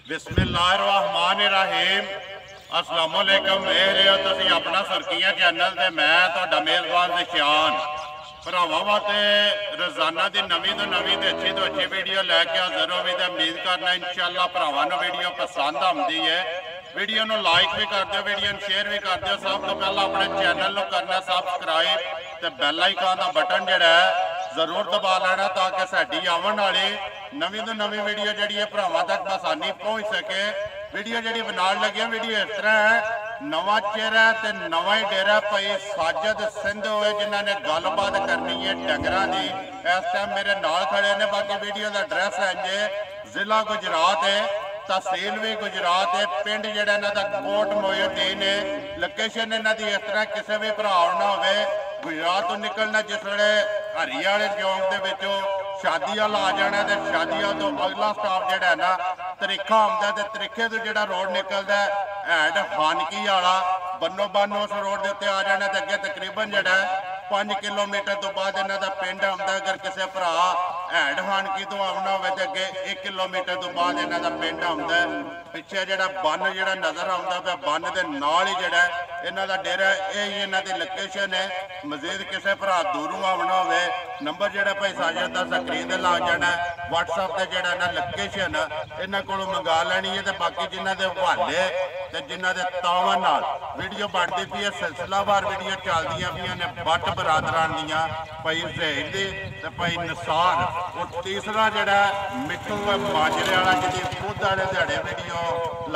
बिस्मिल्लाहिर्रहमानिर्रहीम। अस्सलामुअलैकुम। वेख रहे हो तुसीं अपना सुर्खियां चैनल ते मैं तुहाडा मेज़बान निशान भरावां वास्ते रोजाना की नवीं तो नवीं ते अच्छी वीडियो लैके हाजिर हो। उम्मीद करना इंशाअल्लाह भरावां नूं वीडियो पसंद आउंदी है। वीडियो नूं लाइक भी कर दिओ, वीडियो नूं शेयर भी कर दिओ। सब तो पहला अपने चैनल नूं करना सबसक्राइब ते बैल आइकन का बटन जिहड़ा है जरूर दबा लेना ताकि साडी आवन वाली नवीं तो नवीं वीडियो जिहड़ी है भरावां तक आसानी पहुँच सके। वीडियो जी बनाने लगे वीडियो इस तरह है, नवा चेहरा ते नवा ही डेरा भाई साजिद सिंध होए जिन्होंने गलबात करनी है डंगर की। इस टाइम मेरे नाल खड़े ने। बाकी वीडियो का एड्रैस है जे जिला गुजरात है, तहसील भी गुजरात है, पिंड जिहड़ा इन्हां दा कोट मोहिउद्दीन है। लोकेशन इन्हां दी इस तरह किसी भी भरा ना हो गुजरात तो निकलना जिस वे हरी वाले चौंक के विचों शादी वाल आ जाना तो शादी वाल तो अगला स्टाप जिहड़ा है ना तरीखा आउंदा ते तरीखे तो जिहड़ा रोड निकलदा हैड हानकी वाला बन्नो बन उस रोड के उत्ते आ जाना तो अगे तकरीबन जिहड़ा 5 किलोमीटर तो बाद इन्हां दा पिंड आउंदा। अगर किसी भरा हैड हानकी तो आउणा होवे ते अगे 1 किलोमीटर तो बाद इन्हां दा पिंड आउंदा। पिछे जिहड़ा बन जिहड़ा नज़र आउंदा पिया बन दे नाल ही जिहड़ा इन्हां दा डेरा यही इन्हां दी लोकेशन है। मजीद किसी भरा दूरों आउणा होवे नंबर जिहड़ा भाई साजिद दा स्क्रीन ते ला जाना। WhatsApp ते जिहड़ा ना लोकेशन इन्हां कोलों मंगा लैनी है। ते बाकी जिन्हां दे हवाले ते जिन्हां दे तावां नाल वीडियो बनदी पई है सिलसिलावार वीडियो चलदियां पईयां ने बट बरादरां दियां भाई ज़हीर दी ते भाई निसार और तीसरा जिहड़ा मिट्ठू माजरे वाला जिहदी खुद वाले दिहाड़े वीडियो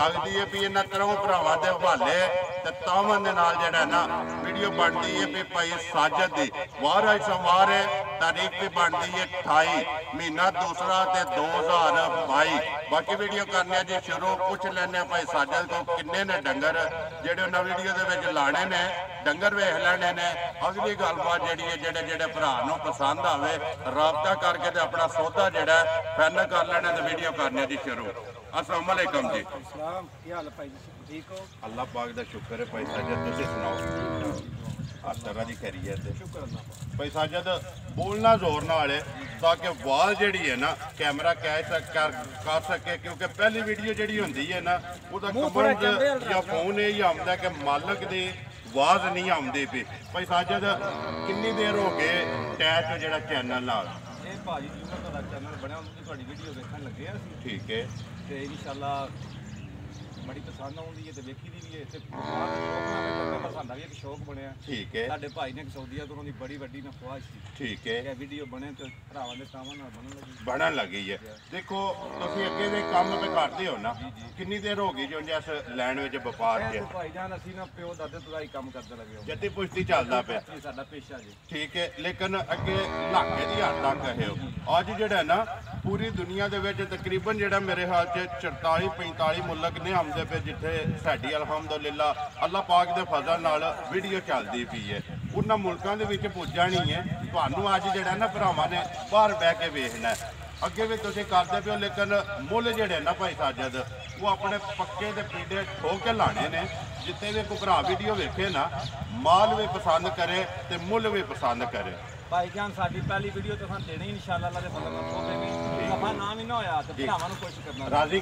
लगदी है भी इन्हां तरह भरावां दे हवाले ते तावां दे नाल जिहड़ा ना वीडियो बनदी है भी भाई साजिद दी वार सोमवार है। तारीख भी बनती है 28 महीना दूसरा ते 2022। बाकी वीडियो करने जी शुरू पूछ लेने भाई साजिद को किन्ने ने डंगर जेडे उन्हें वीडियो के लाने ने डंगर वेख लेने ने। अगली गलबात जी है जेडे जेडे भरा पसंद आवे राबता करके ते अपना सौदा जेड़ा फाइनल कर लेना तो वीडियो करने जी शुरू। अस्सलाम वालेकुम जी। अल्लाह पाक दा शुक्र है भाई साजिद, तुसीं सुनाओ हर तरह की खैरियत है भाई साजिद। बोलना जोर नाल है ताकि आवाज़ जी है ना कैमरा कैच कर सके, क्योंकि पहली वीडियो जी होंगी है ना वह कमेंट या फोन यही आमदा कि मालक की आवाज़ नहीं आती पी। भाई साजिद कितनी देर हो गए अटैच जो चैनल नाल? ठीक है, इंशाअल्लाह बड़ी पसंद आउंदी है ते वेखी दी भी है ते साडा भी एक शौक बनया। ठीक है, साडे भाई ने कसौदिया तो उन्होंने बड़ी वड्डी ना ख्वाहिश थी। ठीक है, ये वीडियो बने तो भरावां दे कामां नाल बनन लगी है। देखो तुसीं अगे दे काम ते करदे हो ना, कितनी देर हो गई जो इस लैंड विच व्यापार च? भाईजान असीं ना प्यो दादे तो ही काम करदे लगे हो, जद्दी पुश्ती चलदा पिया साडा पेशा जी। ठीक है, लेकिन अगे इलाके दी हद तक है अज जिहड़ा ना पूरी दुनिया दे विच तकरीबन जिहड़ा मेरे हाल च 44-45 मुल्क ने आमदे पे जिथे साडी अल्हम्दुलिल्लाह अल्लाह पाक दे फजल नाल वीडियो चलदी पई है। उन्हां मुल्कां दे विच पुज्जा नहीं है तुहानूं अज जिहड़ा ना भरावां ने बाहर बह के वेखना है। अगे भी तुसीं करदे पिओ लेकिन मुੱਲ जिहड़े ना भाई साजिद वो अपने पक्के ते पीड़े ठो के लाने ने। जिथे भी कोई भरा वीडियो वेखे ना माल भी पसंद करे ते मुੱਲ भी पसंद करे। भाईजान साडी पहली वीडियो तो सन देनी इंशाअल्लाह अल्लाह दे फजल नाल ठोके भी सफा नाम ही ना होया ते भरावां नूं कोशिश करना राजी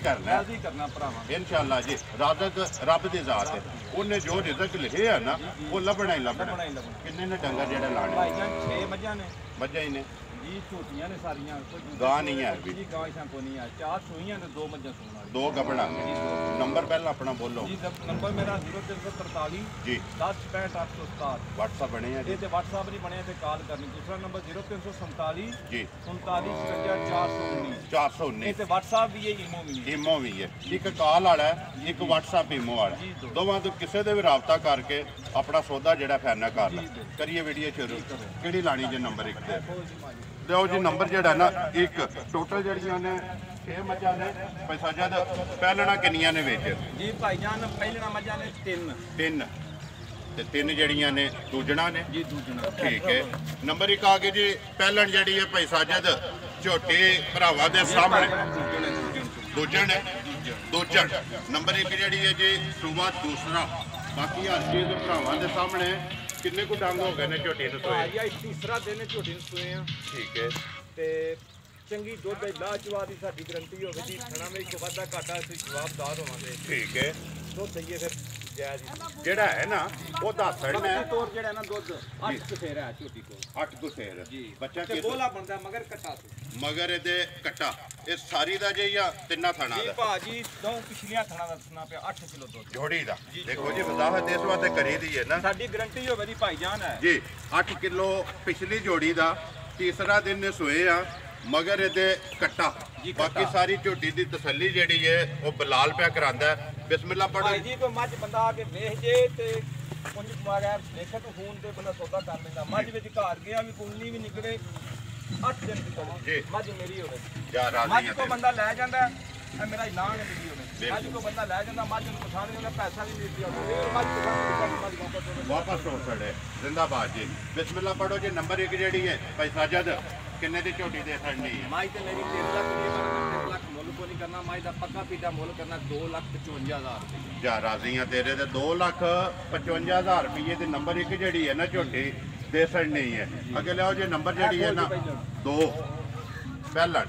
करना भरावां इंशाअल्लाह जी। राज़क रब दी जात है, उन्हें जो रिज़क लिखे है ना वो लभना ही लभना। किन्ने ने डंगर जेड़े लाने? भाईजान 6 मज्जां ने। मज्जां ही ने जी, झूठियां ने सारियां, गां नहीं है जी गां को नहीं है। 4 सूइयां ने 2 मज्जां सूण वाली, 2 गबड़ा। नंबर पहला अपना बोलो जी। नंबर मेरा 0343 जी 10 65 867। व्हाट्सएप बने हैं जी? ये व्हाट्सएप नहीं बने तो कॉल करनी। दूसरा नंबर 0347 जी 39 56 419। ये व्हाट्सएप भी है, ईमो भी है। ईमो भी है, एक कॉल वाला है, एक व्हाट्सएप ईमो वाला। दोवां तो किसी से भी राबता करके अपना सौदा जिहड़ा फाइनल कर लो। करिए वीडियो शुरू। किहड़ी लानी जी? नंबर 1 ते लिओ जी। नंबर जिहड़ा ना 1 टोटल जड़ियां ने 6 मज्जां ने। भाई साजिद पहलना किन्नियां ने विच? जी भाईजान पहलना मज्जां ने 3 ते 3 जड़ियां ने दूजना ने जी। दूजना ठीक है। नंबर 1 आ गई जी पहलन जड़ी है भाई साजिद झोटी भरावां दे सामने दूजन है। दूजन नंबर 1 जड़ी है जी सूबा दूसरा। बाकी हर चीज़ भरावां दे सामने। किन्ने को डंग हो गए ने झोटी नूं सोए? तीसरा दिन झोटी नूं सोए। ठीक है, ते ਚੰਗੀ ਦੁੱਧ ਦੀ ਲਾਚਵਾ ਦੀ ਸਾਡੀ ਗਰੰਟੀ ਹੋਵੇ ਜੀ ਥਣਾ ਵਿੱਚ ਕੋ ਵਾਧਾ ਘਾਟਾ ਅਸੀਂ ਜਵਾਬਦਾਰ ਹੋਵਾਂਗੇ ਠੀਕ ਹੈ ਦੁੱਧ ਦਈਏ ਫਿਰ ਜਾਇਜ਼ ਜਿਹੜਾ ਹੈ ਨਾ ਉਹ ਦੱਸ ਬੱਚੇ ਹੈ ਤੋਰ ਜਿਹੜਾ ਨਾ ਦੁੱਧ 8 ਕਸੇਰਾ ਹੈ ਝੋਟੀ ਕੋਲ 8 ਤੋਂ ਸੇਰ ਜੀ ਬੱਚਾ ਤੇ ਕਿਸ ਬੋਲਾ ਬਣਦਾ ਮਗਰ ਕੱਟਾ ਤੋਂ ਮਗਰ ਇਹਦੇ ਕੱਟਾ ਇਹ ਸਾਰੀ ਦਾ ਜੇ ਜਾਂ ਤਿੰਨਾਂ ਥਾਣਾ ਜੀ ਦਾ ਭਾਜੀ ਦੋ ਪਿਛਲੀਆਂ ਥਣਾ ਦਾ ਦੱਸਣਾ ਪਿਆ 8 ਕਿਲੋ ਦੁੱਧ ਜੋੜੀ ਦਾ ਜੀ, ਦੇਖੋ ਜੀ ਵਜ਼ਾਹਤ ਇਸ ਵਾਸਤੇ ਕਰੀ ਦੀ ਹੈ ਨਾ ਸਾਡੀ ਗਰੰਟੀ ਹੋਵੇ ਦੀ ਭਾਈਜਾਨ ਹੈ ਜੀ 8 ਕਿਲੋ ਪਿਛਲੀ ਜੋੜੀ ਦਾ ਤੀਸਰਾ ਦਿਨ ਨੇ ਸੋਏ ਆ ਮਗਰ ਇਹਦੇ ਕੱਟਾ ਜੀ, ਕੱਟਾ। ਬਾਕੀ ਸਾਰੀ ਝੋਟੀ ਦੀ ਤਸੱਲੀ ਜਿਹੜੀ ਹੈ ਉਹ ਬਲਾਲ ਪਿਆ ਕਰਾਂਦਾ ਹੈ। ਬਿਸਮਿਲ੍ਲਾ ਪੜੋ ਭਾਈ ਜੀ ਕੋਈ ਮੱਝ ਬੰਦਾ ਆ ਕੇ ਵੇਖ ਜੇ ਤੇ ਕੁੰਜ ਮਾਰਿਆ ਦੇਖੇ ਤਾਂ ਫੋਨ ਤੇ ਬੰਦਾ ਸੌਦਾ ਕਰ ਲੈਂਦਾ ਮੱਝ ਵਿੱਚ ਘਰ ਗਿਆ ਵੀ ਕੁੰਨੀ ਵੀ ਨਿਕਲੇ 8 ਦਿਨ ਦੀ ਜੀ। ਕੋਲ ਮੱਝ ਮੇਰੀ ਹੋਵੇ ਜਾ ਮੱਝ ਰਾਜ਼ੀ ਕੋ ਹੈ ਬੰਦਾ ਲੈ ਜਾਂਦਾ ਇਹ ਮੇਰਾ ਇਨਾਮ ਹੈ ਮੇਰੀ ਹੋਵੇ ਬਿਲਕੁਲ। ਮੱਝ ਕੋ ਬੰਦਾ ਲੈ ਜਾਂਦਾ ਮੱਝ ਨੂੰ ਪਛਾਣ ਨਹੀਂ ਪੈਸਾ ਵੀ ਨਹੀਂ ਦਿਆ ਫਿਰ ਮੱਝ ਪਛਾਣ ਮੱਝ ਵਾਪਸ ਹੋਵੇ ਵਾਪਸ ਹੋ ਸੜੇ ਜ਼ਿੰਦਾਬਾਦ ਜੀ ਬਿਸਮਿਲ੍ਲਾ ਪੜੋ ਜੀ ਨੰਬਰ 1 ਜਿਹੜੀ ਹੈ ਭਾਈ ਸਾਜਦ ਕਿੰਨੇ ਦੀ ਝੋਟੀ ਦੇ ਖੜਨੀ ਹੈ ਮਾਈ ਤੇ ਮੇਰੀ 3 ਲੱਖ ਦੀ ਪਰ 3 ਲੱਖ ਮੁੱਲ ਕੋ ਨਹੀਂ ਕਰਨਾ ਮਾਈ ਦਾ ਪੱਕਾ ਪੀਟਾ ਮੁੱਲ ਕਰਨਾ 2,55,000 ਰੁਪਏ ਜਾ ਰਾਜ਼ੀ ਆ ਤੇਰੇ ਤੇ 2,55,000 ਰੁਪਏ ਦੀ ਨੰਬਰ 1 ਜਿਹੜੀ ਹੈ ਨਾ ਝੋਟੀ ਦੇ ਖੜਨੀ ਹੈ ਅੱਗੇ ਲਿਆਓ ਜੀ ਨੰਬਰ ਜਿਹੜੀ ਹੈ ਨਾ 2 ਪਹਿਲਾ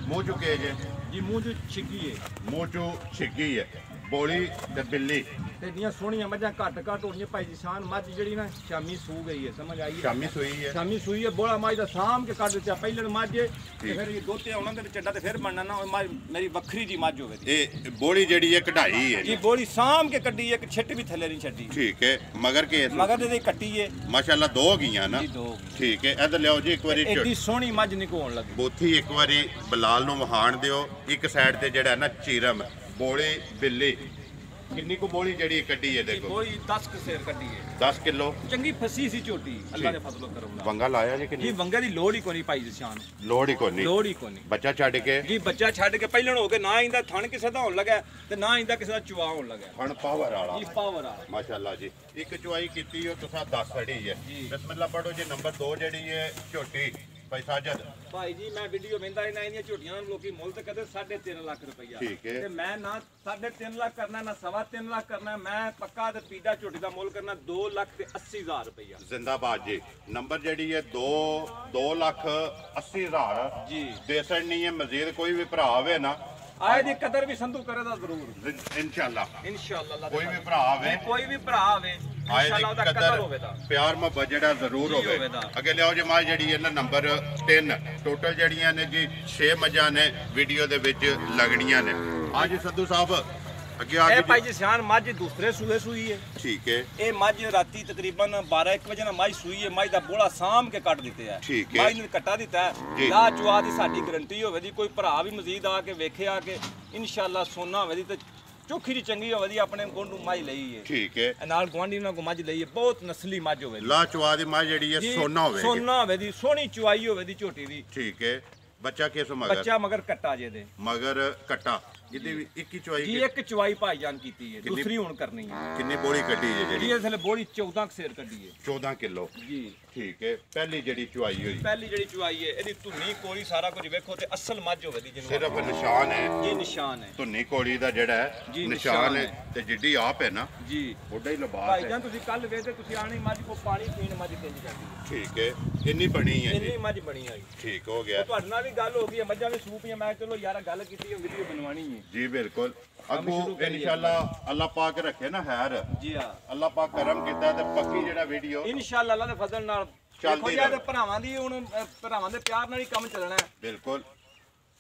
ਮੂੰਹ ਚੁੱਕੇ ਜੇ ਜੀ ਮੂੰਹ ਚ ਛਿੱਗੀ ਹੈ ਮੂੰਹ ਚੋਂ ਛਿੱਗੀ ਹੈ ਬੋਲੀ ਤੇ ਬਿੱਲੀ ਤੇ ਦੀਆਂ ਸੋਹਣੀਆਂ ਮੱਝਾਂ ਘੱਟ ਹੋਣੀਆਂ ਭਾਈ ਜੀ ਸ਼ਾਨ ਮੱਝ ਜਿਹੜੀ ਨਾ ਸ਼ਾਮੀ ਸੂ ਗਈ ਹੈ ਸਮਝ ਆਈ ਹੈ ਸ਼ਾਮੀ ਸੋਈ ਹੈ ਸ਼ਾਮੀ ਸੂਈ ਹੈ ਬੋਲਾ ਮੱਝ ਦਾ ਸਾਂਭ ਕੇ ਕੱਢ ਦਿੱਤਾ ਪਹਿਲਣ ਮੱਝ ਤੇ ਠੀਕ। ਫਿਰ ਇਹ ਦੋਤੇ ਆਉਣਾ ਤੇ ਚੱਡਾ ਤੇ ਫਿਰ ਬਣਨਾ ਨਾ ਉਹ ਮੱਝ ਮੇਰੀ ਵੱਖਰੀ ਜੀ ਮੱਝ ਹੋਵੇ ਦੀ ਇਹ ਬੋਲੀ ਜਿਹੜੀ ਹੈ ਕਢਾਈ ਹੈ ਜੀ ਬੋਲੀ ਸਾਂਭ ਕੇ ਕੱਢੀ ਇੱਕ ਛਿੱਟ ਵੀ ਥੱਲੇ ਨਹੀਂ ਛੱਡੀ ਠੀਕ ਹੈ ਮਗਰ ਕੇਸ ਮਗਰ ਇਹਦੇ ਕੱਟੀ ਹੈ ਮਾਸ਼ਾਅੱਲਾ ਦੋ ਗਈਆਂ ਨਾ ਜੀ ਦੋ ਠੀਕ ਹੈ ਇੱਧਰ ਲਿਆਓ ਜੀ ਇੱਕ ਵਾਰੀ ਐਡੀ ਸੋਹਣੀ ਮੱਝ ਨਿਕੋਣ ਲੱਗੀ ਬੋਥੀ ਇੱਕ ਵਾਰੀ ਬਲਾਲ ਨੂੰ ਵਹਾਣ ਦਿਓ ਇੱਕ ਸਾਈਡ ਤੇ ਜਿਹੜਾ ਨਾ ਚੀਰਮ ਬੋਲੀ ਬਿੱਲੀ ਕਿੰਨੀ ਕੁ ਬੋਲੀ ਜਿਹੜੀ ਕੱਢੀ ਹੈ ਦੇਖੋ ਕੋਈ 10 ਕਸੇਰ ਕੱਢੀ ਹੈ 10 ਕਿਲੋ ਚੰਗੀ ਫਸੀ ਸੀ ਝੋਟੀ ਅੱਲਾ ਦੇ ਫਜ਼ਲ ਕਰਮ ਨਾਲ ਵੰਗਾ ਲਾਇਆ ਜੀ ਜੀ ਕਿੰਨੀ ਵੰਗੇ ਦੀ ਲੋੜ ਹੀ ਕੋਈ ਨਹੀਂ ਭਾਈ ਜੀ ਸ਼ਾਨ ਲੋੜ ਹੀ ਕੋਨੀ ਲੋੜ ਹੀ ਕੋਈ ਨਹੀਂ ਬੱਚਾ ਛੱਡ ਕੇ ਜੀ ਬੱਚਾ ਛੱਡ ਕੇ ਪਹਿਲਣ ਹੋ ਕੇ ਨਾ ਇੰਦਾ ਥਣ ਕਿਸੇ ਦਾ ਹੋਣ ਲੱਗਾ ਤੇ ਨਾ ਇੰਦਾ ਕਿਸੇ ਦਾ ਚੁਆ ਹੋਣ ਲੱਗਾ ਫਣ ਪਾਵਰ ਵਾਲਾ ਜੀ ਪਾਵਰ ਆ ਮਾਸ਼ਾਅੱਲਾ ਜੀ ਇੱਕ ਚੁਆਈ ਕੀਤੀ ਉਹ ਤੁਸੀਂ 10 ਸੜੀ ਹੈ ਜੀ। ਬਿਸਮਿਲ੍ਲਾ ਪੜੋ ਜੀ ਨੰਬਰ 2 ਜਿਹੜੀ ਹੈ ਝੋਟੀ ਭਾਈ ਸਾਜਦ ਭਾਈ ਜੀ ਮੈਂ ਵੀਡੀਓ ਵੇਂਦਾ ਇਹਨਾਂ ਇਹਦੀਆਂ ਝੋਟੀਆਂ ਨੂੰ ਲੋਕੀ ਮੁੱਲ ਤੇ ਕਦੇ 3.5 ਲੱਖ ਰੁਪਈਆ ਠੀਕ ਹੈ। ਤੇ ਮੈਂ ਨਾ 3.5 ਲੱਖ ਕਰਨਾ ਨਾ 3.5 ਲੱਖ ਕਰਨਾ ਮੈਂ ਪੱਕਾ ਤੇ ਪੀੜਾ ਝੋਟੀ ਦਾ ਮੁੱਲ ਕਰਨਾ 2,80,000 ਰੁਪਈਆ ਜ਼ਿੰਦਾਬਾਦ ਜੀ ਨੰਬਰ ਜਿਹੜੀ ਹੈ 2,80,000 ਜੀ ਦੇਸਣ ਨਹੀਂ ਹੈ ਮਜ਼ੀਦ ਕੋਈ ਵੀ ਭਰਾ ਹੋਵੇ ਨਾ ਆਏ ਦੀ ਕਦਰ ਵੀ ਸੰਧੂ ਕਰੇਦਾ ਜ਼ਰੂਰ ਇਨਸ਼ਾਅੱਲਾ ਇਨਸ਼ਾਅੱਲਾ ਅੱਲਾ ਕੋਈ ਵੀ ਭਰਾ ਹੋਵੇ ਕੋਈ ਵੀ ਭਰਾ ਆਵੇ ਆਏ ਇਨਸ਼ਾਅੱਲਾ ਉਹਦਾ ਦੀ ਕਦਰ ਹੋਵੇ ਤਾਂ ਪਿਆਰ ਮੁਹੱਬਤ ਜਿਹੜਾ ਜ਼ਰੂਰ ਜੀ ਹੋਵੇ ਹੋਵੇਗਾ। ਅੱਗੇ ਲਿਆਓ ਜੀ ਮਾਂ ਜਿਹੜੀ ਹੈ ਨਾ ਨੰਬਰ 3 ਟੋਟਲ ਜਿਹੜੀਆਂ ਨੇ ਜੀ 6 ਮੱਝਾਂ ਨੇ ਵੀਡੀਓ ਦੇ ਵਿੱਚ ਲੱਗਣੀਆਂ ਨੇ ਆ ਜੀ ਸੰਧੂ ਸਾਹਿਬ ਅੱਗੇ ਆ ਇਹ ਕੇ ਭਾਈ ਜੀ ਜੀ ਸਿਆਣ ਮੱਝ ਦੂਸਰੇ ਸੂਏ ਸੂਈ ਹੈ ਠੀਕ ਹੈ ਇਹ ਮੱਝ ਰਾਤੀ ਤਕਰੀਬਨ 12-1 ਵਜੇ ਨਾਲ ਮੱਝ ਸੂਈ ਹੈ ਮੱਝ ਦਾ ਬੋਲਾ ਸਾਂਭ ਕੇ ਕੱਢ ਦਿੱਤੇ ਆ ਠੀਕ ਹੈ। ਮੱਝ ਨੂੰ ਕੱਟਾ ਦਿੱਤਾ ਜੀ। ਹੈ ਲਾ ਚੁਆ ਦੀ ਸਾਡੀ ਗਰੰਟੀ ਹੋਵੇ ਦੀ ਕੋਈ ਭਰਾ ਵੀ ਮਜ਼ੀਦ ਆ ਕੇ ਵੇਖੇ ਆ ਕੇ ਇਨਸ਼ਾਅੱਲਾ ਸੋਨਾ ਹੋਵੇ ਦੀ ਤੇ ਚੋਖੀ ਦੀ ਚੰਗੀ ਹੋਵੇ ਦੀ ਆਪਣੇ ਗੋਂਡੂ ਮੱਝ ਲਈ ਹੈ ਠੀਕ ਹੈ ਇਹ ਨਾਲ ਗਵਾਂਢੀ ਨਾਲ ਕੋ ਮੱਝ ਲਈ ਹੈ ਬਹੁਤ ਨਸਲੀ ਮੱਝ ਹੋਵੇ ਦੀ ਲਾ ਚਵਾ ਦੀ ਮਾਂ ਜਿਹੜੀ ਹੈ ਜੀ, ਸੋਨਾ ਹੋਵੇਗੀ ਸੋਨਾ ਹੋਵੇ ਦੀ ਸੋਹਣੀ ਚੁਆਈ ਹੋਵੇ ਦੀ ਝੋਟੀ ਦੀ ਠੀਕ ਹੈ ਬੱਚਾ ਕਿਸ ਮਗਰ ਬੱਚਾ ਮਗਰ ਕੱਟਾ ਜੇ ਦੇ ਮਗਰ ਕਟਾ ਇਹਦੀ ਵੀ ਇੱਕ ਹੀ ਚਵਾਈ ਜੀ ਇੱਕ ਚੁਆਈ ਭਾਈਜਾਨ ਕੀਤੀ ਹੈ ਕਿੰਨੀ- ਦੂਸਰੀ ਹੁਣ ਕਰਨੀ ਹੈ ਕਿੰਨੀ ਬੋਲੀ ਕੱਢੀ ਹੈ ਜੀ ਜਿਹੜੀ ਇਸ ਵੇਲੇ ਬੋਲੀ 14 ਕਸੇਰ ਕੱਢੀ ਹੈ 14 ਕਿਲੋ ਜੀ ਠੀਕ ਹੈ ਪਹਿਲੀ ਜਿਹੜੀ ਚਵਾਈ ਹੋਈ ਪਹਿਲੀ ਜਿਹੜੀ ਚੁਆਈ ਹੈ ਇਹਦੀ ਧੁੰਨੀ ਕੋਲੀ ਸਾਰਾ ਕੁਝ ਵੇਖੋ ਤੇ ਅਸਲ ਮੱਝ ਹੋਵੇ ਦੀ ਜਿਹਨੂੰ ਸਿਰਫ ਨਿਸ਼ਾਨ ਹੈ ਇਹ ਨਿਸ਼ਾਨ ਹੈ ਧੁੰਨੀ ਕੋਲੀ ਦਾ ਜਿਹੜਾ ਹੈ ਜੀ, ਨਿਸ਼ਾਨ ਨਿਸ਼ਾਨ ਹੈ ਤੇ ਜਿੱਡੀ ਆਪ ਹੈ ਨਾ ਜੀ ਉਹਦਾ ਹੀ ਲਿਬਾਸ ਭਾਈ ਹੈ ਜਾਨ ਤੁਸੀਂ ਕੱਲ ਵੇਖਦੇ ਤੁਸੀਂ ਆਣੀ ਮੱਝ ਕੋ ਪਾਣੀ ਪੀਣ ਮੱਝ ਕਿੰਜ ਜਾਂਦੀ ਹੈ ਠੀਕ ਹੈ ਇੰਨੀ ਬਣੀ ਹੈ ਇੰਨੀ ਜੀ ਮੱਝ ਬਣੀ ਆਈ ਠੀਕ ਹੋ ਗਿਆ ਤੁਹਾਡੇ ਨਾਲ ਵੀ ਗੱਲ ਹੋ ਗਈ ਹੈ ਮੱਝਾਂ ਵੀ ਸੂਪੀਆਂ ਮੈਂ ਚਲੋ ਯਾਰ ਗੱਲ ਕੀਤੀ ਹੈ ਵੀਡੀਓ ਬਣਵਾਣੀ ਹੈ ਜੀ ਬਿਲਕੁਲ ਕੰਮ ਅੱਗੋਂ ਸ਼ੁਰੂ ਕਰੀਏ। ਇਨਸ਼ਾਅੱਲਾ ਅੱਲਾਹ ਪਾਕ ਰੱਖੇ ਨਾ ਖੈਰ ਜੀ ਹਾਂ ਅੱਲਾਹ ਪਾਕ ਕਰਮ ਕੀਤਾ ਤੇ ਪੱਕੀ ਜਿਹੜਾ ਵੀਡੀਓ ਇਨਸ਼ਾਅੱਲਾ ਅੱਲਾ ਦੇ ਫਜ਼ਲ ਨਾਲ ਚੱਲਦੀ ਦੇਖੋ ਜੀ ਇਹ ਰਹੇ। ਭਰਾਵਾਂ ਦੀ ਹੁਣ ਭਰਾਵਾਂ ਦੇ ਪਿਆਰ ਨਾਲ ਹੀ ਕੰਮ ਚੱਲਣਾ ਹੈ ਬਿਲਕੁਲ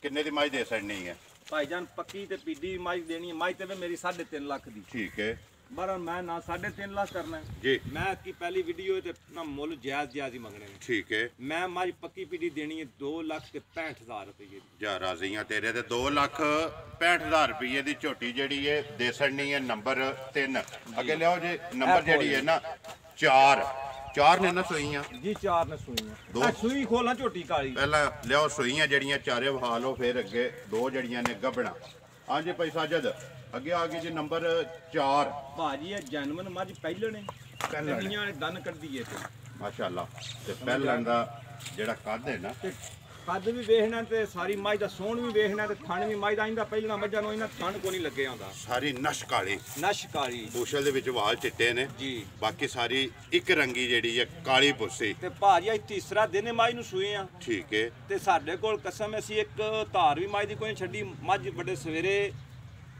ਕਿੰਨੇ ਦੀ ਮਾਈ ਦੇ ਸਕਣੀ ਹੈ ਭਾਈ ਜਾਨ ਪੱਕੀ ਤੇ ਪੀਡੀ ਮੱਝ ਦੇਣੀ ਹੈ ਮੱਝ ਤੇ ਵੀ ਮੇਰੀ 3.5 ਲੱਖ ਦੀ ਠੀਕ ਹੈ ਪਰ ਮੈਂ ਨਾ 3.5 ਲੱਖ ਕਰਨਾ ਹੈ। ਜੀ ਮੈਂ ਕੀ ਪਹਿਲੀ ਵੀਡੀਓ ਤੇ ਨਾ ਮੁੱਲ ਜਾਇਜ਼ ਹੀ ਮੰਗਣੇ ਨੇ ਠੀਕ ਹੈ ਮੈਂ ਮੱਝ ਪੱਕੀ ਪੀੜੀ ਦੇਣੀ ਹੈ 2,65,000 ਰੁਪਏ ਦੀ ਜਾ ਰਾਜ਼ੀਆਂ ਤੇਰੇ ਤੇ 2,65,000 ਰੁਪਏ ਦੀ ਝੋਟੀ ਜਿਹੜੀ ਹੈ ਦੇ ਸਕਣੀ ਹੈ ਨੰਬਰ 3 ਅੱਗੇ ਲਿਆਓ ਜੀ ਨੰਬਰ ਜਿਹੜੀ ਹੈ ਨਾ 4 ਨੇ ਨਾ ਸੋਈਆਂ ਜੀ 4 ਨੇ ਸੂਈਆਂ ਦੋ। ਆ ਸੂਈ ਖੋਲਾਂ ਝੋਟੀ ਕਾਲੀ ਪਹਿਲਾਂ ਲਿਆਓ ਸੋਈਆਂ ਜਿਹੜੀਆਂ ਚਾਰੇ ਵਹਾ ਲਓ ਫਿਰ ਅੱਗੇ ਦੋ ਜਿਹੜੀਆਂ ਨੇ ਗੱਬਣਾ ਹਾਂਜੀ ਭਾਈ ਸਾਜਦ ਅੱਗੇ ਆ ਗਈ ਜੀ ਨੰਬਰ 4 ਭਾਜੀ ਇਹ ਜਨਮਨ ਮੱਝ ਪਹਿਲੇ ਨੇ ਪਹਿਲਣ। ਦੀਆਂ ਦਨ ਕੱਢਦੀ ਏ ਤੇ ਮਾਸ਼ਾਅੱਲਾ ਤੇ ਪਹਿਲਾਂ ਦਾ ਜਿਹੜਾ ਕੱਦ ਹੈ ਨਾ ਤੇ ਕੱਦ ਵੀ ਵੇਖਣਾ ਤੇ ਸਾਰੀ ਮੱਝ ਦਾ ਸੋਹਣ ਵੀ ਵੇਖਣਾ ਤੇ ਥਣ ਵੀ ਮੱਝ ਦਾ। ਇਹਦਾ ਪਹਿਲਾਂ ਮੱਝਾਂ ਨੂੰ ਇਹਨਾਂ ਥਣ ਕੋ ਨਹੀਂ ਲੱਗੇ ਆਉਂਦਾ। ਸਾਰੀ ਨਸ਼ ਕਾਲੀ, ਨਸ਼ ਕਾਲੀ, ਬੂਸ਼ਲ ਦੇ ਵਿੱਚ ਵਾਲ ਚਿੱਟੇ ਨੇ ਜੀ। ਬਾਕੀ ਸਾਰੀ ਇੱਕ ਰੰਗੀ ਜਿਹੜੀ ਹੈ ਕਾਲੀ ਪੁੱਸੀ। ਤੇ ਭਾਜੀ ਅੱਜ ਤੀਸਰਾ ਦਿਨ ਮੱਝ ਨੂੰ ਸੂਏ ਆ। ਠੀਕ ਹੈ। ਤੇ ਸਾਡੇ ਕੋਲ ਕਸਮ ਅਸੀਂ ਇੱਕ ਧਾਰ ਵੀ ਮੱਝ ਦੀ ਕੋਈ ਛੱਡੀ। ਮੱਝ ਵੱਡੇ ਸਵੇਰੇ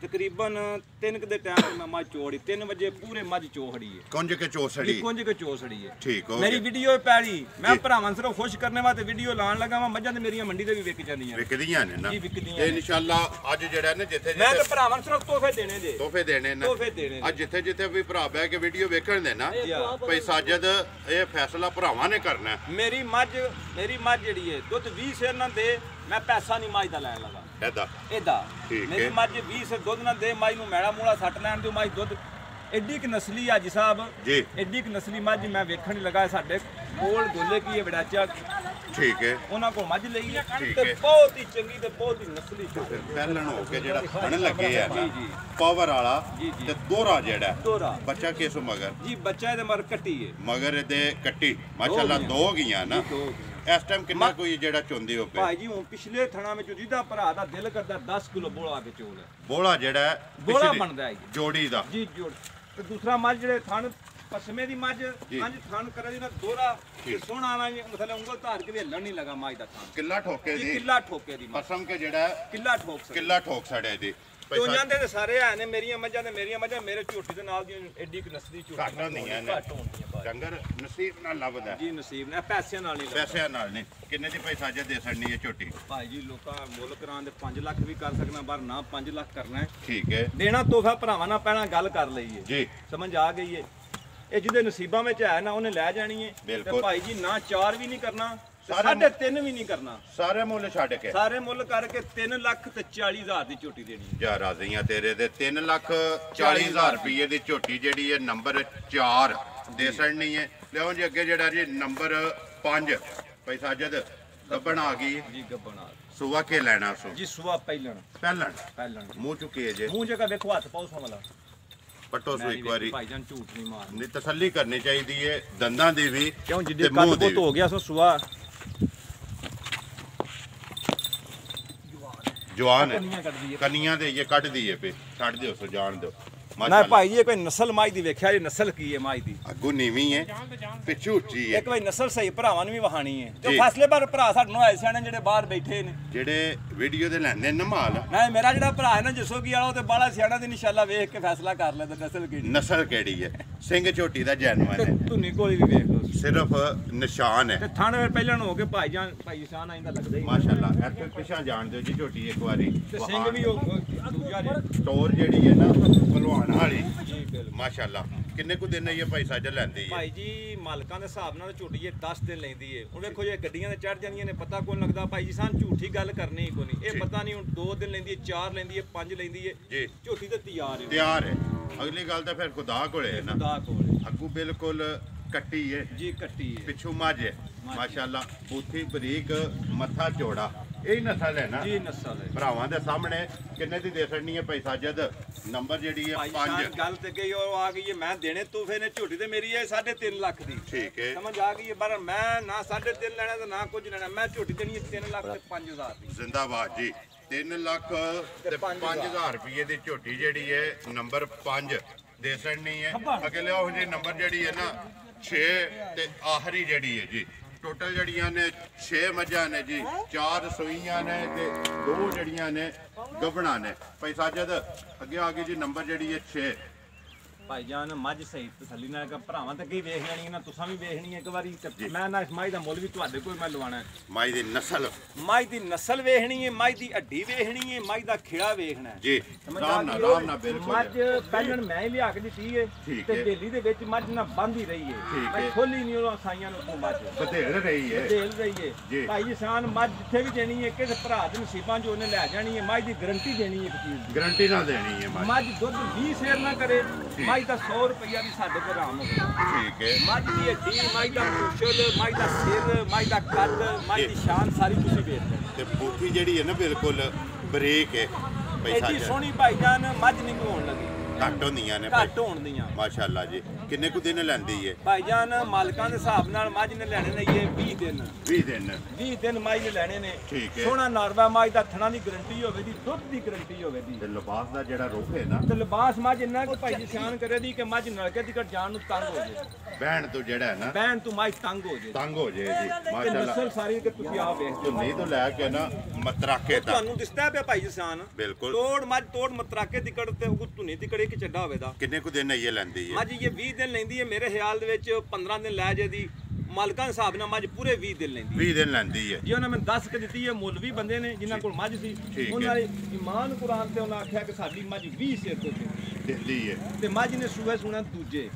ਤਕਰੀਬਨ 3 ਦੇ ਟਾਈਮ ਤੇ ਮੈਂ ਮੱਝ ਚੋੜੀ 3 ਵਜੇ ਪੂਰੇ ਮੱਝ ਚੋਹੜੀ ਹੈ। ਕੁੰਜ ਕੇ ਚੋਸੜੀ, ਕੁੰਜ ਕੇ ਚੋਸੜੀ ਹੈ। ਠੀਕ ਹੋ ਮੇਰੀ ਵੀਡੀਓ ਪੈੜੀ ਮੈਂ ਭਰਾਵਾਂ ਨੂੰ ਸਿਰਫ ਖੁਸ਼ ਕਰਨੇ ਵਾਸਤੇ ਵੀਡੀਓ ਲਾਣ ਲੱਗਾ ਵਾਂ। ਮੱਝਾਂ ਤੇ ਮੇਰੀਆਂ ਮੰਡੀ ਤੇ ਵੀ ਵਿਕ ਜਾਂਦੀਆਂ, ਵਿਕਦੀਆਂ ਨੇ ਨਾ ਜੀ ਵਿਕਦੀਆਂ। ਤੇ ਇਨਸ਼ਾਅੱਲਾ ਅੱਜ ਜਿਹੜਾ ਨੇ ਜਿੱਥੇ ਮੈਂ ਤੇ ਭਰਾਵਾਂ ਨੂੰ ਸਿਰਫ ਤੋਹਫੇ ਦੇਣੇ ਜੇ, ਤੋਹਫੇ ਦੇਣੇ ਨੇ। ਤੋਹਫੇ ਦੇਣੇ ਅੱਜ ਜਿੱਥੇ ਜਿੱਥੇ ਵੀ ਭਰਾ ਬਹਿ ਕੇ ਵੀਡੀਓ ਵੇਖਣ ਦੇ ਨਾ ਭਾਈ ਸਾਜਦ, ਇਹ ਫੈਸਲਾ ਭਰਾਵਾਂ ਨੇ ਕਰਨਾ। ਮੇਰੀ ਮੱਝ ਜਿਹੜੀ ਹੈ ਦੁੱਧ 20 ਸੇਰ ਨਾ ਦੇ, ਮੈਂ ਪੈਸਾ ਨਹੀਂ ਮੱਝ ਦਾ ਲੈਣ ਲੱਗਾ ਇਹਦਾ। ਮੇਰੀ ਮੱਝ 20 ਸੇਰ ਦੁੱਧ ਨਾ ਦੇ, ਮੱਝ ਨੂੰ ਮੈੜਾ ਮੂਲਾ ਸੱਟ ਲੈਣ ਦਿਓ। ਮੱਝ ਦੁੱਧ ਐਡੀ ਕਿ ਨਸਲੀ ਆ ਜੀ ਸਾਹਿਬ ਜੀ, ਐਡੀ ਕਿ ਨਸਲੀ ਮੱਝ ਮੈਂ ਵੇਖਣ ਨਹੀਂ ਲੱਗਾ। ਸਾਡੇ ਕੋਲ ਗੋਲੇ ਕੀ ਹੈ ਵੜਾਚਾ, ਠੀਕ ਹੈ, ਉਹਨਾਂ ਕੋਲ ਮੱਝ ਲਈ ਹੈ ਤੇ ਬਹੁਤ ਹੀ ਚੰਗੀ ਤੇ ਬਹੁਤ ਹੀ ਨਸਲੀ। ਪਹਿਲਣ ਹੋ ਕੇ ਜਿਹੜਾ ਥਣ ਲੱਗੇ ਆ ਜੀ ਜੀ ਪਾਵਰ ਵਾਲਾ ਤੇ ਦੋਰਾ ਜਿਹੜਾ ਬੱਚਾ ਕਿਸ ਮਗਰ ਜੀ, ਬੱਚਾ ਇਹਦੇ ਮਗਰ ਕੱਟੀ ਹੈ, ਮਗਰ ਇਹਦੇ ਕੱਟੀ ਮਾਸ਼ਾਅੱਲਾ ਦੋ ਗਈਆਂ ਨਾ। ਇਸ ਟਾਈਮ ਕਿੰਨਾ ਕੋਈ ਜਿਹੜਾ ਚੁੰਦੇ ਹੋ ਪਏ ਭਾਈ ਜੀ? ਹੁਣ ਪਿਛਲੇ ਥਣਾ ਵਿੱਚ ਜਿਹਦਾ ਭਰਾ ਦਾ ਦਿਲ ਕਰਦਾ 10 ਕਿਲੋ ਬੋਲਾ ਕੇ ਚੋਲ ਹੈ। ਬੋਲਾ ਜਿਹੜਾ ਬੋਲਾ ਬਣਦਾ ਹੈ ਜੋੜੀ ਦਾ ਜੀ, ਜੋੜ। ਤੇ ਦੂਸਰਾ ਮੱਝ ਜਿਹੜੇ ਥਣ ਪਸਮੇ ਦੀ ਮੱਝ ਪੰਜ ਥਣ ਕਰੇ ਦੀ ਨਾ ਦੋਰਾ ਤੇ ਸੋਹਣਾ ਆਵਾਂਗੇ ਮਸਲੇ ਉਂਗਲ ਧਾਰ ਕੇ ਵੀ ਹੱਲਣ ਨਹੀਂ ਲਗਾ ਮੱਝ ਦਾ ਥਣ। ਕਿੱਲਾ ਠੋਕੇ ਦੀ, ਕਿੱਲਾ ਠੋਕੇ ਦੀ ਪਸਮ ਕੇ ਜਿਹੜਾ ਕਿੱਲਾ ਠੋਕ ਸੜਿਆ ਦੀ। ਦੋਨਾਂ ਦੇ ਸਾਰੇ ਆ ਨੇ ਮੇਰੀਆਂ ਮੱਝਾਂ ਤੇ ਮੇਰੀਆਂ ਮੱਝਾਂ ਮੇਰੇ ਝੋਟੀ ਦੇ ਨਾਲ ਦੀ ਐਡੀ ਕਿ ਨਸਲੀ ਝੋਟੀ ਘੱਟ ਹੁੰਦੀਆਂ ਨੇ, ਡੰਗਰ ਨਸੀਬ ਨਾਲ ਲੱਭਦਾ ਜੀ, ਨਸੀਬ ਨਾਲ, ਪੈਸਿਆਂ ਨਾਲ ਨਹੀਂ, ਪੈਸਿਆਂ ਨਾਲ ਨਹੀਂ। ਕਿੰਨੇ ਦੀ ਪੈਸਾ ਜੇ ਦੇ ਸੜਨੀ ਹੈ ਝੋਟੀ? ਭਾਈ ਜੀ ਲੋਕਾਂ ਮੁੱਲ ਕਰਾਂ ਦੇ 5 ਲੱਖ ਵੀ ਕਰ ਸਕਣਾ, ਪਰ ਨਾ 5 ਲੱਖ ਕਰਨਾ ਹੈ। ਠੀਕ ਹੈ, ਦੇਣਾ ਤੋਹਫਾ ਭਰਾਵਾਂ ਨਾਲ ਪਹਿਲਾਂ ਗੱਲ ਕਰ ਲਈਏ ਜੀ, ਸਮਝ ਆ ਗਈ ਹੈ। ਇਹ ਜਿਹਦੇ ਨਸੀਬਾਂ ਵਿੱਚ ਹੈ ਨਾ ਉਹਨੇ ਲੈ ਜਾਣੀ ਹੈ। ਤੇ ਭਾਈ ਜੀ ਨਾ 4 ਵੀ ਨਹੀਂ ਕਰਨਾ, 3.5 ਵੀ ਨਹੀਂ ਕਰਨਾ, ਸਾਰੇ ਮੁੱਲ ਛੱਡ ਕੇ, ਸਾਰੇ ਮੁੱਲ ਕਰਕੇ 3 ਲੱਖ ਤੇ 40 ਹਜ਼ਾਰ ਦੀ ਝੋਟੀ ਦੇਣੀ ਹੈ। ਜਾ ਰਾਜ਼ੀਆਂ ਤੇਰੇ ਦੇ 3 ਲੱਖ 40 ਹਜ਼ਾਰ ਰੁਪਏ ਦੀ ਝੋਟੀ ਜਿਹੜੀ ਹੈ ਨੰਬਰ 4 ਦੇ ਸੜਨੀ ਹੈ। ਲਿਓ ਜੀ ਅੱਗੇ ਜਿਹੜਾ ਜੀ ਨੰਬਰ 5 ਭਾਈ ਸਾਜਦ ਗੱਬਣ ਆ ਗਈ ਜੀ, ਗੱਬਣ ਆ ਸੁਆ ਕੇ ਲੈਣਾ ਸੋ ਜੀ, ਸੁਆ ਪਹਿਲਣ ਮੂੰਹ ਚੁੱਕੇ ਜੇ, ਮੂੰਹ ਜਗਾ ਵੇਖੋ, ਹੱਥ ਪਾਉ ਸਮਲਾ ਪੱਟੋ ਸੋ ਇੱਕ ਵਾਰੀ। ਭਾਈਜਾਨ ਝੂਠ ਨਹੀਂ ਮਾਰ, ਨਹੀਂ ਤਸੱਲੀ ਕਰਨੀ ਚਾਹੀਦੀ ਹੈ ਦੰਦਾਂ ਦੀ ਵੀ, ਕਿਉਂ ਜਿੱਦੇ ਕੱਦ ਬੁੱਤ ਹੋ ਗਿਆ ਸੋ ਸੁਆ ਜਵਾਨ ਹੈ, ਕੰਨੀਆਂ ਦੇ ਇਹ ਕੱਢ ਦਈਏ ਪੇ, ਛੱਡ ਦਿਓ ਸੋ ਜਾਣ ਦਿਓ। ਨਾ ਭਾਈ ਜੀ ਕੋਈ ਨਸਲ ਮਾਈ ਦੀ ਵੇਖਿਆ ਜੀ, ਨਸਲ ਕੀ ਹੈ ਮਾਈ ਦੀ? ਅੱਗੂ ਨੀਵੀਂ ਹੈ ਪਿੱਛੂ ਉੱਚੀ ਹੈ। ਇੱਕ ਵਾਰੀ ਨਸਲ ਸਹੀ ਭਰਾਵਾਂ ਨੂੰ ਵੀ ਵਹਾਣੀ ਹੈ। ਤੇ ਫਾਸਲੇ ਪਰ ਭਰਾ ਸਾਡੇ ਨੂੰ ਆਏ ਸਿਆਣੇ ਜਿਹੜੇ ਬਾਹਰ ਬੈਠੇ ਨੇ, ਜਿਹੜੇ ਵੀਡੀਓ ਦੇ ਲੈਂਦੇ ਨੇ ਮਾਲ। ਨਾ ਮੇਰਾ ਜਿਹੜਾ ਭਰਾ ਹੈ ਨਾ ਜਸੋਗੀ ਵਾਲਾ, ਉਹ ਤੇ ਬਾਲਾ ਸਿਆਣਾ ਦੀ ਇਨਸ਼ਾਅੱਲਾ ਵੇਖ ਕੇ ਫੈਸਲਾ ਕਰ ਲੈ ਤੇ ਨਸਲ ਕਿਹੜੀ ਹੈ। ਸਿੰਘ ਝੋਟੀ ਦਾ ਜੈਨੂਅਨ ਹੈ, ਧੁਨੀ ਕੋਲੀ ਵੀ ਵੇਖ ਲਓ, ਸਿਰਫ ਨਿਸ਼ਾਨ ਹੈ। ਤੇ ਥਣ ਵੇ ਪਹਿਲਾਂ ਹੋ ਕੇ ਭਾਈ ਨਿਸ਼ਾਨ ਆਇੰਦਾ ਲੱਗਦਾ ਹੀ ਮਾਸ਼ਾਅੱਲਾ। ਇੱਥੇ ਪਿਛਾ ਜਾਣ ਦਿਓ ਜੀ ਝੋਟੀ ਇੱਕ ਵਾਰੀ। ਤੇ ਸਿੰਘ ਵੀ ਉਹ ਦੂਜਾ ਸਟੋਰ ਜਿਹੜੀ ਹੈ ਨਾ ਭਲਵਾਨ ਵਾਲੀ ਮਾਸ਼ਾਅੱਲਾ। ਕਿੰਨੇ ਕੁ ਦਿਨ ਇਹ ਭਾਈ ਸਾਜਾ ਲੈਂਦੀ ਹੈ? ਭਾਈ ਜੀ ਮਾਲਕਾਂ ਦੇ ਹਿਸਾਬ ਨਾਲ ਝੋਟੀ ਇਹ 10 ਦਿਨ ਲੈਂਦੀ ਏ। ਹੁਣ ਵੇਖੋ ਜੇ ਗੱਡੀਆਂ ਤੇ ਚੜ ਜਾਂਦੀਆਂ ਨੇ ਪਤਾ ਕੋਈ ਲੱਗਦਾ ਭਾਈ ਜੀ, ਸਾਨੂੰ ਝੂਠੀ ਗੱਲ ਕਰਨੀ ਕੋਈ ਨਹੀਂ। ਇਹ ਪਤਾ ਨਹੀਂ ਹੁਣ 2 ਦਿਨ ਲੈਂਦੀ ਏ, 4 ਲੈਂਦੀ ਏ, 5 ਲੈਂਦੀ ਏ ਜੀ। ਝੋਟੀ ਤੇ ਤਿਆਰ ਹੈ। ਅਗਲੀ ਗੱਲ ਤਾਂ ਫਿਰ ਖੁਦਾ ਕੋਲੇ ਹੈ ਨਾ, ਖੁਦਾ ਕੋਲੇ। ਅੱਗੂ ਬਿਲਕੁਲ ਕੱਟੀ ਹੈ ਜੀ, ਕੱਟੀ ਹੈ, ਪਿੱਛੂ ਮੱਝ ਹੈ ਮਾਸ਼ਾਅੱਲਾ। ਬੂਥੀ ਬਰੀਕ, ਮੱਥਾ ਚੌੜਾ, ਇਹ ਨਸਲ ਹੈ ਨਾ ਜੀ, ਨਸਲ ਹੈ। ਭਰਾਵਾਂ ਦੇ ਸਾਹਮਣੇ ਕਿੰਨੇ ਦੀ ਦੇ ਸੜਨੀ ਹੈ ਭਾਈ ਸਾਜਦ? ਨੰਬਰ ਜਿਹੜੀ ਹੈ 5 ਗੱਲ ਤੇ ਗਈ ਉਹ ਆ ਗਈ ਹੈ। ਮੈਂ ਦੇਣੇ ਤੋਹਫੇ ਨੇ, ਝੋਟੀ ਤੇ ਮੇਰੀ ਹੈ 3.5 ਲੱਖ ਦੀ। ਠੀਕ ਹੈ, ਸਮਝ ਆ ਗਈ ਹੈ। ਪਰ ਮੈਂ ਨਾ 3.5 ਲੈਣਾ ਤੇ ਨਾ ਕੁਝ ਲੈਣਾ, ਮੈਂ ਝੋਟੀ ਦੇਣੀ ਹੈ 3 ਲੱਖ ਤੇ 5 ਹਜ਼ਾਰ ਦੀ। ਜ਼ਿੰਦਾਬਾਦ ਜੀ। 3 ਲੱਖ ਤੇ 5,000 ਰੁਪਏ ਦੀ ਝੋਟੀ ਜਿਹੜੀ ਹੈ ਨੰਬਰ 5 ਦੇ ਸੜਨੀ ਹੈ। ਅਗਲੇ ਉਹ ਜੀ ਨੰਬਰ ਜਿਹੜੀ ਹੈ ਨਾ 6 ਤੇ ਆਖਰੀ ਜਿਹੜੀ ਹੈ ਜੀ। ਟੋਟਲ ਜਿਹੜੀਆਂ ਨੇ 6 ਮੱਝਾਂ ਨੇ ਜੀ, 4 ਸੂਈਆਂ ਨੇ ਤੇ 2 ਜਿਹੜੀਆਂ ਨੇ ਗੱਭਣਾ ਨੇ। ਭਾਈ ਸਾਜਦ ਅੱਗੇ ਆ ਗਈ ਜੀ ਨੰਬਰ ਜਿਹੜੀ ਹੈ 6। ਭਾਈ ਜਾਨ ਮੱਝ ਸਹੀ ਤਸੱਲੀ ਨਾਲ ਭਰਾਵਾਂ ਤੇ ਕੀ ਵੇਖ ਲੈਣੀ ਨਾ, ਤੁਸੀਂ ਵੀ ਵੇਖਣੀ ਇੱਕ ਵਾਰੀ। ਤੇ ਮੈਂ ਨਾ ਇਸ ਮੱਝ ਦਾ ਮੁੱਲ ਵੀ ਤੁਹਾਡੇ ਕੋਲ ਮੈਂ ਲਵਾਣਾ ਹੈ। ਮੱਝ ਦੀ ਨਸਲ ਵੇਖਣੀ ਹੈ, ਮੱਝ ਦੀ ਹੱਡੀ ਵੇਖਣੀ ਹੈ, ਮੱਝ ਦਾ ਖੇੜਾ ਵੇਖਣਾ ਹੈ ਜੀ। ਰਾਮ ਨਾਲ ਬਿਲਕੁਲ। ਮੱਝ ਪਹਿਲਣ ਮੈਂ ਹੀ ਲਿਆ ਕੇ ਦਿੱਤੀ ਹੈ ਤੇ ਢੇਲੀ ਦੇ ਵਿੱਚ ਮੱਝ ਨਾ ਬੰਦ ਹੀ ਰਹੀ ਹੈ, ਮੈਂ ਖੋਲੀ ਨਹੀਂ ਉਹ ਸਾਈਆਂ ਨੂੰ। ਮੱਝ ਬਧੇਲ ਰਹੀ ਹੈ ਭਾਈ ਜੀ। ਸਾਨ ਮੱਝ ਜਿੱਥੇ ਵੀ ਦੇਣੀ ਹੈ, ਕਿਸੇ ਭਰਾ ਦੇ ਨਸੀਬਾਂ 'ਚ ਉਹਨੇ ਲੈ ਜਾਣੀ ਹੈ। ਮੱਝ ਦੀ ਗਰੰਟੀ ਦੇਣੀ ਹੈ, ਇੱਕ ਚੀਜ਼ ਦੀ ਗਰੰਟੀ ਨਾਲ ਦੇਣੀ ਹੈ। ਮੱਝ ਦੁੱਧ 20 ਸੇਰ ਨਾ ਕਰੇ, ਮੱਝ ਦਾ 100 ਰੁਪਇਆ ਵੀ ਸਾਡੇ ਕੋਲ ਆਰਾਮ ਹੋਵੇ। ਠੀਕ ਹੈ। ਮੱਝ ਦੀ ਹੱਡੀ, ਮੱਝ ਦਾ ਮੁਸ਼ਲ, ਮੱਝ ਦਾ ਸਿਰ, ਮੱਝ ਦਾ ਕੱਦ, ਮੱਝ ਦੀ ਸ਼ਾਨ ਸਾਰੀ ਤੁਸੀਂ ਵੇਖ ਲਓ। ਤੇ ਬੂਥੀ ਜਿਹੜੀ ਹੈ ਨਾ ਬਿਲਕੁਲ ਬਰੀਕ ਹੈ। ਐਡੀ ਸੋਹਣੀ ਭਾਈਜਾਨ ਮੱਝ ਨਹੀਂ ਹੋਣ ਲੱਗੀ। ਘੱਟ ਹੁੰਦੀਆਂ ਨੇ ਘੱਟ ਹੋਣ ਦੀਆਂ ਮਾਸ਼ਾਅੱਲਾ ਜੀ। ਕਿੰਨੇ ਕੁ ਦਿਨ ਲੈਂਦੀ ਏ ਭਾਈ ਜਾਨ ਮਾਲਕਾਂ ਦੇ ਹਿਸਾਬ ਨਾਲ ਮੱਝ ਨੇ ਲੈਣੇ ਨੇ ਇਹ 20 ਦਿਨ 20 ਦਿਨ ਮੱਝ ਨੇ ਲੈਣੇ ਨੇ। ਠੀਕ ਹੈ। ਸੋਹਣਾ ਨਰਵਾ ਮੱਝ ਦਾ ਥਣਾ ਦੀ ਗਰੰਟੀ ਹੋਵੇ ਦੀ, ਦੁੱਧ ਦੀ ਗਰੰਟੀ ਹੋਵੇ ਦੀ, ਤੇ ਲਿਬਾਸ ਦਾ ਜਿਹੜਾ ਰੁੱਖ ਹੈ ਨਾ ਤੇ ਲਿਬਾਸ ਮੱਝ ਇੰਨਾ ਕਿ ਭਾਈ ਜੀ ਸਿਆਣ ਕਰੇ ਦੀ ਕਿ ਮੱਝ ਨਲਕੇ ਦੀ ਜਾਣ ਨੂੰ ਤੰਗ ਹੋ ਜੇ, ਬਹਿਣ ਤੋਂ ਜਿਹੜਾ ਹੈ ਨਾ ਬਹਿਣ ਤੋਂ ਮੱਝ ਤੰਗ ਹੋ ਜੇ ਜੀ ਤੇ ਮਾਸ਼ਾਅੱਲਾ। ਨਸਲ ਸਾਰੀ ਕਿ ਤੁਸੀਂ ਆਪ ਵੇਖਦੇ ਹੋ ਨਹੀਂ ਤੋਂ ਲੈ ਕੇ ਨਾ ਮਤਰਾਕੇ ਤੱਕ ਤੁਹਾਨੂੰ ਦਿਸਦਾ ਪਿਆ ਭਾਈ ਜੀ ਸਿਆਣ ਬਿਲਕੁਲ ਤੋੜ ਮੱਝ ਤੋੜ ਮਤਰਾਕੇ ਦੀ ਕੜ ਤੇ ਉਹ ਧੁਨੀ ਦੀ ਕੜੇ ਕਿ ਚੱਡਾ ਹੋਵੇ ਦਾ। ਕਿੰਨੇ ਕੁ ਦਿਨ ਇਹ ਲੈਂਦੀ ਹੈ ਮੱਝ ਇਹ 20 ਦਿਨ ਲੈਂਦੀ ਹੈ ਮੇਰੇ ਖਿਆਲ ਦੇ ਵਿੱਚ 15 ਦਿਨ ਲੈ ਜੇ ਦੀ ਮਾਲਕਾਂ ਦੇ ਹਿਸਾਬ ਨਾਲ ਮੱਝ ਪੂਰੇ 20 ਦਿਨ ਲੈਂਦੀ 20 ਦਿਨ ਲੈਂਦੀ ਹੈ ਜੀ। ਉਹਨਾਂ ਮੈਨੂੰ ਦੱਸ ਕੇ ਦਿੱਤੀ ਹੈ ਮੌਲਵੀ ਬੰਦੇ ਨੇ ਜਿਨ੍ਹਾਂ ਕੋਲ ਮੱਝ ਸੀ, ਉਹਨਾਂ ਨੇ ਈਮਾਨ ਕੁਰਾਨ ਤੇ ਉਹਨਾਂ ਆਖਿਆ ਕਿ ਸਾਡੀ ਮੱਝ 20 ਸਿਰ ਤੋਂ ਦਿੰਦੀ ਹੈ ਤੇ ਮੱਝ ਨੇ ਸੂਏ ਸੁਣਾ ਦੂਜੇ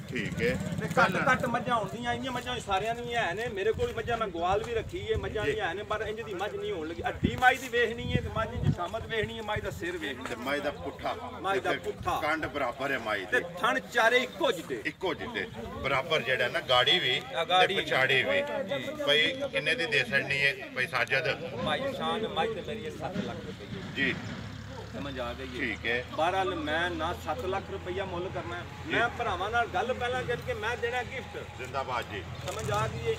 ਠੀਕ ਹੈ। ਤੇ ਘੱਟ ਮੱਝਾਂ ਹੁੰਦੀਆਂ ਇੰਨੀਆਂ ਮੱਝਾਂ ਸਾਰਿਆਂ ਨੂੰ ਹੈ ਨੇ, ਮੇਰੇ ਕੋਲ ਮੱਝਾਂ ਮੈਂ ਗਵਾਲ ਵੀ ਰੱਖੀ ਹੈ, ਮੱਝਾਂ ਵੀ ਹੈ ਨੇ ਪਰ ਇੰਜ ਦੀ ਮੱਝ ਨਹੀਂ ਹੋਣ ਲੱਗੀ। ਅੱਡੀ ਮੱਝ ਦੀ ਵੇਖਣੀ ਹੈ ਤੇ ਮੱਝ ਦੀ ਸ਼ਾਮਤ ਵੇਖਣੀ ਹੈ, ਮੱਝ ਦਾ ਸਿਰ ਵੇਖਣੀ ਤੇ ਮੱਝ ਦਾ ਪੁੱਠਾ ਕੰਡ ਬਰਾਬਰ ਹੈ ਮੱਝ ਤੇ ਦੇ ਥਣ ਚਾਰੇ ਇੱਕੋ ਜਿਹੇ ਬਰਾਬਰ ਜਿਹੜਾ ਨਾ ਗਾੜੀ ਵੀ ਤੇ ਪਛਾੜੀ ਵੀ। ਭਾਈ ਕਿੰਨੇ ਦੀ ਦੇ ਛੜਨੀ ਹੈ ਭਾਈ ਸਾਜਦ? ਭਾਈ ਸ਼ਾਨ ਮੱਝ ਤੇ ਮੇਰੀ 7 ਲੱਖ ਰੁਪਏ ਜੀ ਸਮਝ ਆ ਗਈ। ਠੀਕ ਹੈ। ਬਹਰਾਲ ਮੈਂ ਨਾ 7 ਲੱਖ ਰੁਪਈਆ ਮੁੱਲ ਕਰਨਾ, ਮੈਂ ਭਰਾਵਾਂ ਨਾਲ ਗੱਲ ਪਹਿਲਾਂ ਕਰਕੇ ਮੈਂ ਦੇਣਾ ਗਿਫਟ। ਜ਼ਿੰਦਾਬਾਦ ਜੀ। ਸਮਝ ਆ ਗਈ।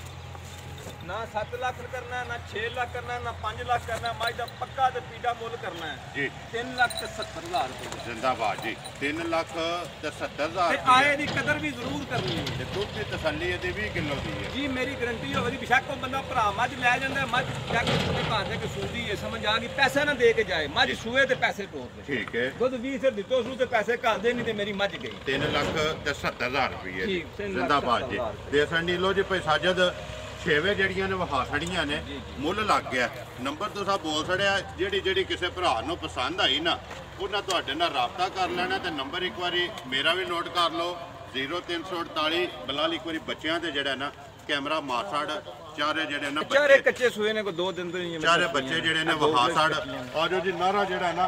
ਨਾ 7 ਲੱਖ ਕਰਨਾ, ਨਾ 6 ਲੱਖ ਕਰਨਾ, ਨਾ 5 ਲੱਖ ਕਰਨਾ, ਮੱਝ ਦਾ ਪੱਕਾ ਤੇ ਪੀੜਾ ਮੁੱਲ ਕਰਨਾ ਹੈ ਜੀ 3,70,000 ਰੁਪਏ। ਜ਼ਿੰਦਾਬਾਦ ਜੀ। 3,70,000 ਤੇ ਆਏ ਦੀ ਕਦਰ ਵੀ ਜ਼ਰੂਰ ਕਰਨੀ ਹੈ। ਤੇ ਦੁੱਧ ਦੀ ਤਸੱਲੀ ਇਹਦੀ 20 ਕਿਲੋ ਦੀ ਹੈ ਜੀ ਮੇਰੀ ਗਰੰਟੀ ਹੋਵੇ ਦੀ ਬਿਸ਼ੱਕ ਉਹ ਬੰਦਾ ਭਰਾ ਮੱਝ ਲੈ ਜਾਂਦਾ, ਮੱਝ ਚੱਕ ਕੇ ਘਰ ਦੇ ਕੇ ਸੂਦੀ ਹੈ, ਸਮਝ ਆ ਗਈ। ਪੈਸੇ ਨਾ ਦੇ ਕੇ ਜਾਏ, ਮੱਝ ਸੂਏ ਤੇ ਪੈਸੇ ਤੋਰ ਦੇ। ਠੀਕ ਹੈ। ਦੁੱਧ 20 ਸੇ ਦਿੱਤੋ ਸੂ ਤੇ ਪੈਸੇ ਘਰ ਦੇ ਨਹੀਂ ਤੇ ਮੇਰੀ ਮੱਝ ਗਈ। 3,70,000 ਰੁਪਏ। ਠੀਕ, 3,70,000 ਜ਼ਿੰਦਾਬਾਦ ਜੀ। ਦੇਸਣ ਨੀ ਲੋ ਜੀ ਭਾਈ ਸਾਜਦ। ਛੇਵੇਂ ਜਿਹੜੀਆਂ ਨੇ ਵਹਾ ਖੜੀਆਂ ਨੇ, ਮੁੱਲ ਲੱਗ ਗਿਆ। ਨੰਬਰ ਤੋਂ ਸਾ ਬੋਲ ਛੜਿਆ, ਜਿਹੜੀ ਕਿਸੇ ਭਰਾ ਨੂੰ ਪਸੰਦ ਆਈ ਨਾ ਉਹਨਾਂ ਤੁਹਾਡੇ ਨਾਲ ਰਾਬਤਾ ਕਰ ਲੈਣਾ। ਤੇ ਨੰਬਰ ਇੱਕ ਵਾਰੀ ਮੇਰਾ ਵੀ ਨੋਟ ਕਰ ਲਓ 0348। ਬਲਾਲ ਇੱਕ ਵਾਰੀ ਬੱਚਿਆਂ ਤੇ ਜਿਹੜਾ ਨਾ ਕੈਮਰਾ ਮਾਰ ਛੜ। ਚਾਰੇ ਜਿਹੜੇ ਨਾ ਚਾਰੇ ਕੱਚੇ ਸੂਏ ਨੇ, ਕੋਈ 2 ਦਿਨ ਤੋਂ ਨਹੀਂ। ਚਾਰੇ ਬੱਚੇ ਜਿਹੜੇ ਨੇ ਵਹਾ ਛੜ। ਔਰ ਜੋ ਜੀ ਨਾਰਾ ਜਿਹੜਾ ਨਾ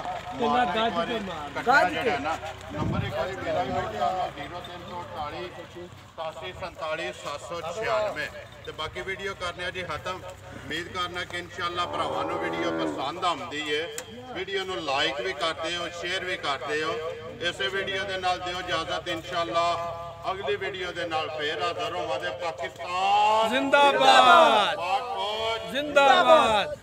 ਗੱਜ ਜਿਹੜਾ ਨਾ ਨੰਬਰ ਇੱਕ ਵਾਰੀ ਮੇਰਾ ਵੀ ਨੋਟ ਕਰ ਲਓ 0348 8747 796। ਤੇ ਬਾਕੀ ਵੀਡੀਓ ਕਰਨੇ ਆ ਜੀ ਖਤਮ। ਉਮੀਦ ਕਰਨਾ ਕਿ ਇਨਸ਼ਾਅੱਲਾ ਭਰਾਵਾਂ ਨੂੰ ਵੀਡੀਓ ਪਸੰਦ ਆਉਂਦੀ ਹੈ। ਵੀਡੀਓ ਨੂੰ ਲਾਈਕ ਵੀ ਕਰਦੇ ਹੋ, ਸ਼ੇਅਰ ਵੀ ਕਰਦੇ ਹੋ। ਇਸੇ ਵੀਡੀਓ ਦੇ ਨਾਲ ਦਿਓ ਇਜਾਜ਼ਤ। ਇਨਸ਼ਾਅੱਲਾ ਅਗਲੀ ਵੀਡੀਓ ਦੇ ਨਾਲ ਫੇਰ ਹਾਜ਼ਰ ਹੋਵਾਂਗੇ। ਪਾਕਿਸਤਾਨ ਜ਼ਿੰਦਾਬਾਦ, ਜ਼ਿੰਦਾਬਾਦ।